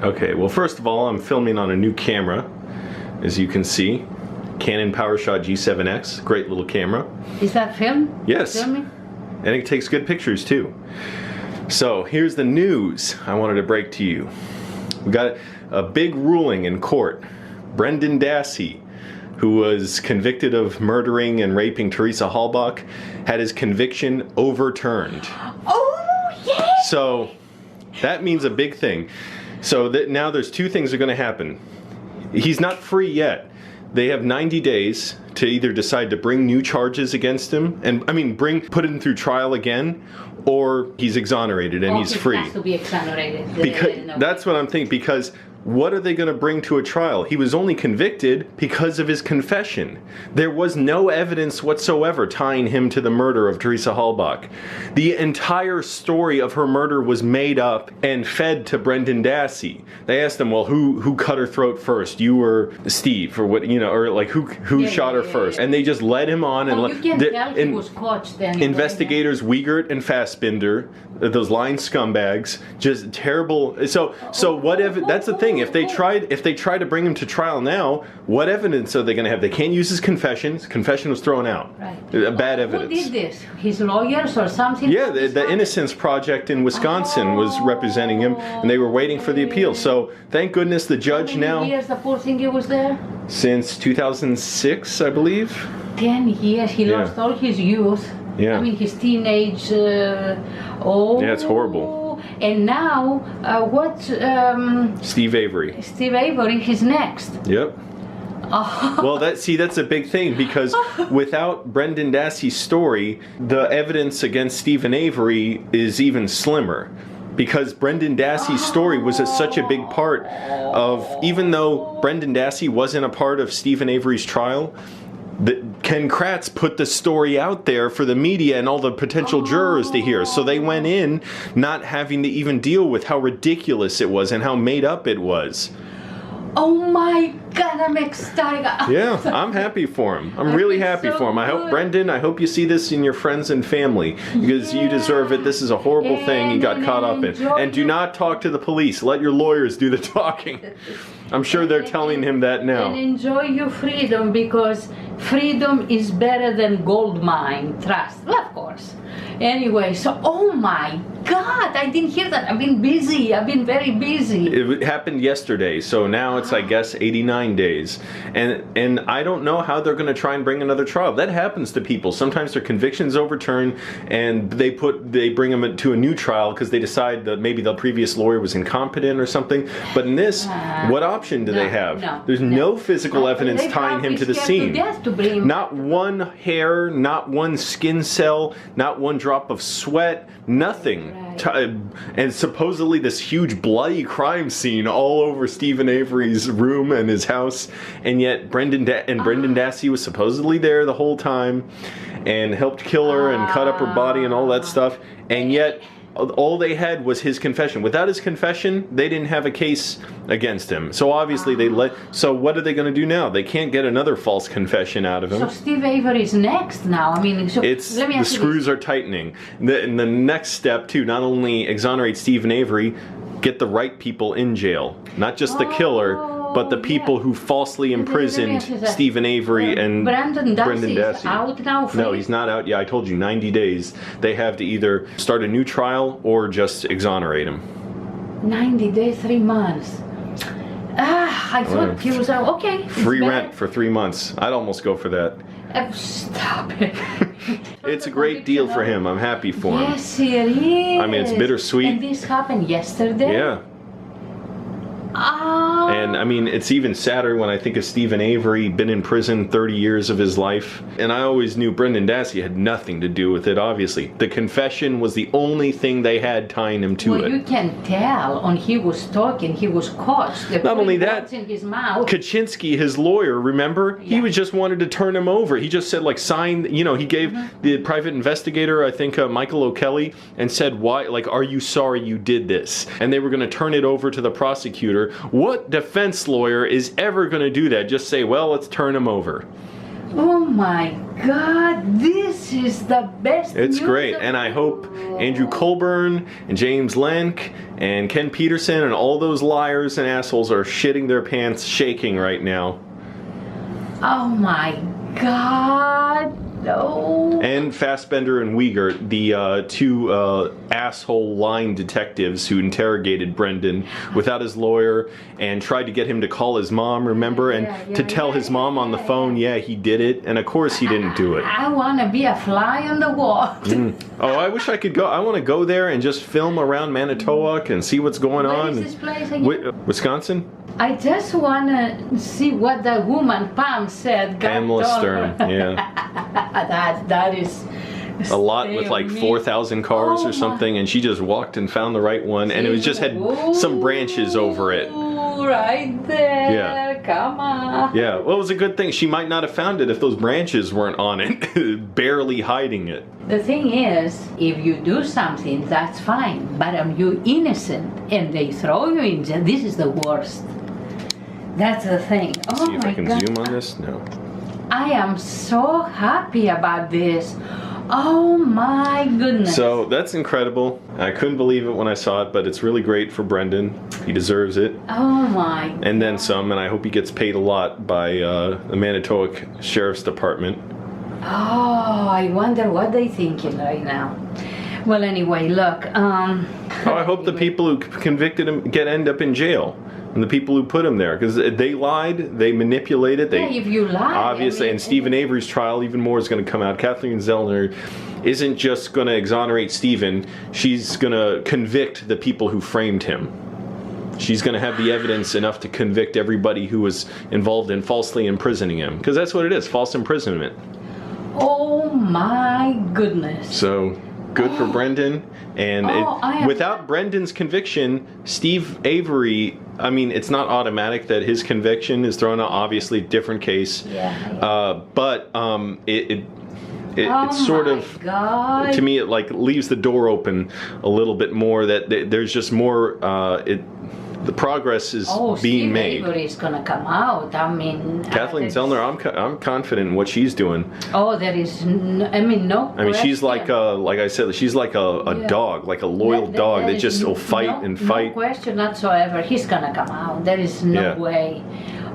Okay, well, first of all, I'm filming on a new camera, as you can see. Canon Powershot G7X, great little camera. Is that film? Yes. Filming? And it takes good pictures too. So here's the news I wanted to break to you. We got a big ruling in court. Brendan Dassey, who was convicted of murdering and raping Teresa Halbach, had his conviction overturned. Oh, yes! So that means a big thing. So that now there's two things are going to happen. He's not free yet. They have 90 days to either decide to bring new charges against him, and put him through trial again, or he's exonerated and he's free. He has to be exonerated. Because that's what I'm thinking. Because what are they going to bring to a trial? He was only convicted because of his confession. There was no evidence whatsoever tying him to the murder of Teresa Halbach. The entire story of her murder was made up and fed to Brendan Dassey. They asked him, well, who cut her throat first? You or Steve, or what, or like who shot her first? And they just led him on and you can tell he was coached then. Investigators Wiegert and Fassbinder, those lying scumbags, just terrible. So what if that's the thing? If they try to bring him to trial now, what evidence are they going to have? They can't use his confession. His confession was thrown out. Right. Bad evidence. Who did this? His lawyers or something? Yeah, the Innocence Project in Wisconsin was representing him, and they were waiting for the appeal. So thank goodness the judge now. How many years the poor thing he was there? Since 2006, I believe. 10 years. He lost all his youth. Yeah. I mean, his teenage. Yeah, it's horrible. And now, Steve Avery. Steve Avery, he's next. Yep. Well, that's a big thing, because without Brendan Dassey's story, the evidence against Steven Avery is even slimmer. Because Brendan Dassey's story was such a big part of, even though Brendan Dassey wasn't a part of Steven Avery's trial, Ken Kratz put the story out there for the media and all the potential jurors to hear. So they went in not having to even deal with how ridiculous it was and how made up it was. Oh my God, I'm ecstatic. Yeah, I'm happy for him. I'm really happy for him. I hope, Brendan, I hope you see this in your friends and family, because you deserve it. This is a horrible thing you got caught up in. And do not talk to the police. Let your lawyers do the talking. I'm sure they're telling him that now. And enjoy your freedom, because freedom is better than gold mine. Trust. Well, of course. Anyway, so, oh my God, I didn't hear that. I've been busy. I've been very busy. It happened yesterday, so now it's, I guess, 89 days. And I don't know how they're going to try and bring another trial. That happens to people. Sometimes their conviction's overturned, and they bring them to a new trial because they decide that maybe the previous lawyer was incompetent or something. But in this, what option do they have? There's no physical evidence tying him to the scene. Not one hair, not one skin cell, not one drop of sweat, nothing. Right. And supposedly this huge bloody crime scene all over Steven Avery's room and his house, and yet Brendan Dassey was supposedly there the whole time and helped kill her and cut up her body and all that stuff, and yet all they had was his confession. Without his confession, they didn't have a case against him. So obviously so what are they going to do now? They can't get another false confession out of him. So Steve Avery is next now. I mean, so the screws are tightening. And the next step too, not only exonerate Steven Avery, get the right people in jail. Not just the killer, but the people who falsely imprisoned Steven Avery and Brendan Dassey. Is out now, free? No, he's not out. Yeah, I told you, 90 days. They have to either start a new trial or just exonerate him. 90 days, 3 months. I thought he was out. Okay. Free rent for 3 months. I'd almost go for that. Stop it. It's a great deal for him. I'm happy for him. Yes, it is. I mean, it's bittersweet. And this happened yesterday? Yeah. And I mean, it's even sadder when I think of Steven Avery, been in prison 30 years of his life. And I always knew Brendan Dassey had nothing to do with it, obviously. The confession was the only thing they had tying him to it. Well, you can tell when he was talking, he was caught. Not only that, in his mouth. Kaczynski, his lawyer, remember? Yeah. He just wanted to turn him over. He just said, like, sign, he gave the private investigator, I think, Michael O'Kelly, and said, why, like, are you sorry you did this? And they were going to turn it over to the prosecutor. What defense lawyer is ever going to do that? Just say, well, let's turn him over. Oh my God, this is the best. It's great, and I hope Andrew Colburn and James Lenk and Ken Peterson and all those liars and assholes are shitting their pants, shaking right now. Oh my God. No. And Fassbender and Wiegert, the two asshole line detectives who interrogated Brendan without his lawyer and tried to get him to call his mom, remember? And to tell his mom on the phone, yeah, he did it. And of course he didn't do it. I want to be a fly on the wall. Oh, I wish I could go. I want to go there and just film around Manitowoc and see what's going on. Where is this place again? Wisconsin? I just want to see what the woman Pam said. Pamela Stern, yeah. that is a lot with like 4,000 cars or something, and she just walked and found the right one, and it was just had some branches over it. Right there. Yeah. Come on. Yeah, well, it was a good thing. She might not have found it if those branches weren't on it, barely hiding it. The thing is, if you do something, that's fine. But you innocent and they throw you in jail, this is the worst. That's the thing. Oh see if I can God. zoom on this. No. I am so happy about this. Oh my goodness. So that's incredible. I couldn't believe it when I saw it, but it's really great for Brendan. He deserves it. Oh my. And then some, and I hope he gets paid a lot by the Manitowoc Sheriff's Department. Oh, I wonder what they're thinking right now. Well, anyway, look. I hope the people who convicted him end up in jail. And the people who put him there, because they lied, they manipulated. They, if you lie, obviously, and Steven Avery's trial, even more is going to come out. Kathleen Zellner isn't just going to exonerate Steven; she's going to convict the people who framed him. She's going to have the evidence enough to convict everybody who was involved in falsely imprisoning him, because that's what it is, false imprisonment. Oh my goodness! So. Good for Brendan, and without Brendan's conviction, Steve Avery, I mean, it's not automatic that his conviction is thrown out, obviously different case, but it's sort of, God. to me, it like leaves the door open a little bit more, that there's just more, the progress is being made. Avery is gonna come out. I mean, Kathleen Zellner, I'm confident in what she's doing. Oh, there is, no question. She's like I said, she's like a dog, like a loyal dog that just will fight and fight. No question whatsoever. He's gonna come out. There is no way.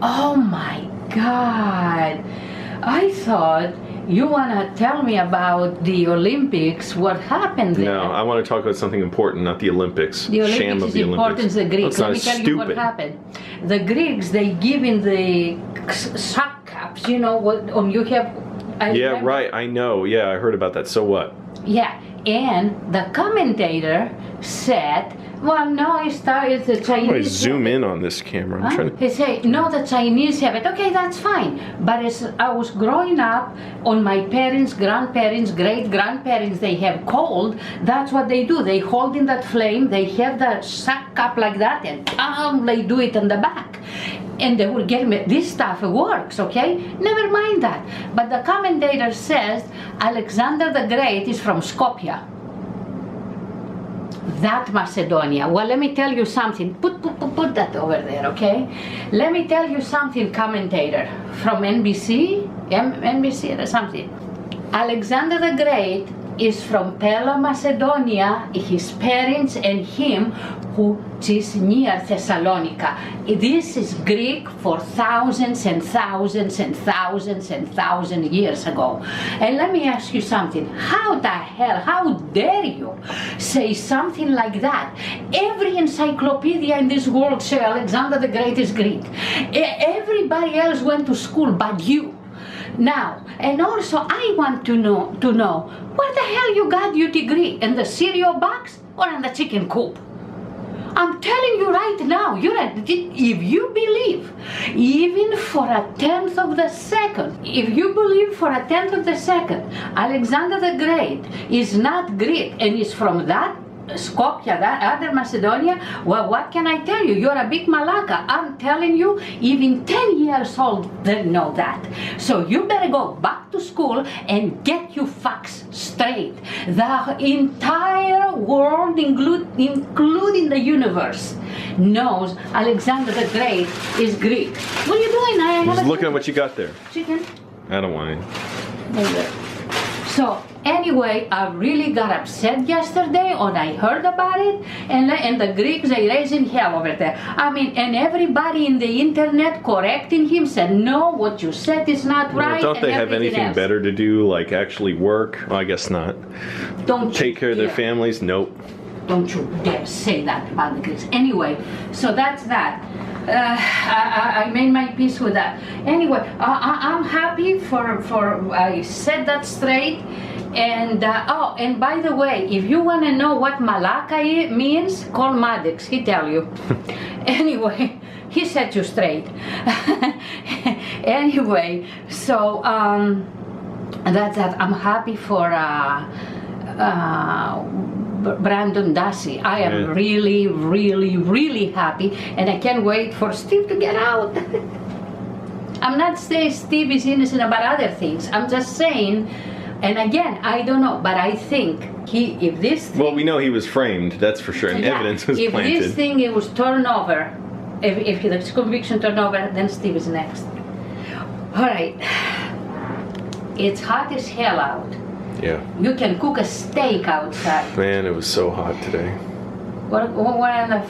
Oh my God! I thought you wanna tell me about the Olympics. What happened there? No, I want to talk about something important, not the Olympics. The Olympics Sham of is the important. Olympics. The Greeks. Let me tell you what happened. The Greeks, they give in the sock caps. You know what? You have. Yeah, right. I know. Yeah, I heard about that. So what? Yeah, and the commentator said, well, no, it's the Chinese. I zoom in on this camera. I'm trying to... He said, no, the Chinese have it. Okay, that's fine. But as I was growing up, on my parents, grandparents, great-grandparents, they have cold. That's what they do. They hold in that flame. They have the sack cup like that, and they do it in the back. And they will get me, this stuff works, okay? Never mind that. But the commentator says Alexander the Great is from Skopje. That Macedonia. Well, let me tell you something. Put that over there, okay? Let me tell you something, commentator from NBC or something. Alexander the Great is from Pella, Macedonia. His parents and him, who is near Thessalonica. This is Greek for thousands and thousands and thousands and thousands years ago. And let me ask you something. How the hell, how dare you say something like that? Every encyclopedia in this world says Alexander the Great is Greek. Everybody else went to school but you. Now, and also I want to know where the hell you got your degree? In the cereal box or in the chicken coop? I'm telling you right now, if you believe, even for a tenth of the second, Alexander the Great is not Greek and is from that Skopje, that other Macedonia, well, what can I tell you? You're a big malaka. I'm telling you, even 10 years old didn't know that. So you better go back to school and get your facts straight. The entire world, including the universe, knows Alexander the Great is Greek. What are you doing? Just looking at what you got there. Chicken. I don't want any. So anyway, I really got upset yesterday when I heard about it, and the Greeks, they raising hell over there. I mean, and everybody in the internet correcting him said, no, what you said is not right. Don't they have anything else. better to do, like actually work? Well, I guess not. Don't take care of their families? Nope. Don't you dare say that about the Greeks. Anyway, so that's that. I made my peace with that. Anyway, I'm happy for I said that straight. And oh, and by the way, if you want to know what Malaka means, call Maddox. He tell you. Anyway, he set you straight. Anyway, so that's that. I'm happy for Brendan Dassey. I am really, really, really happy, and I can't wait for Steve to get out. I'm not saying Steve is innocent about other things. I'm just saying, and again, I don't know, but I think if this thing, well, we know he was framed, that's for sure, and evidence was planted. If this thing it was turned over, if the conviction turned over, then Steve is next. All right, it's hot as hell out. Yeah. You can cook a steak outside. Man, it was so hot today. What in the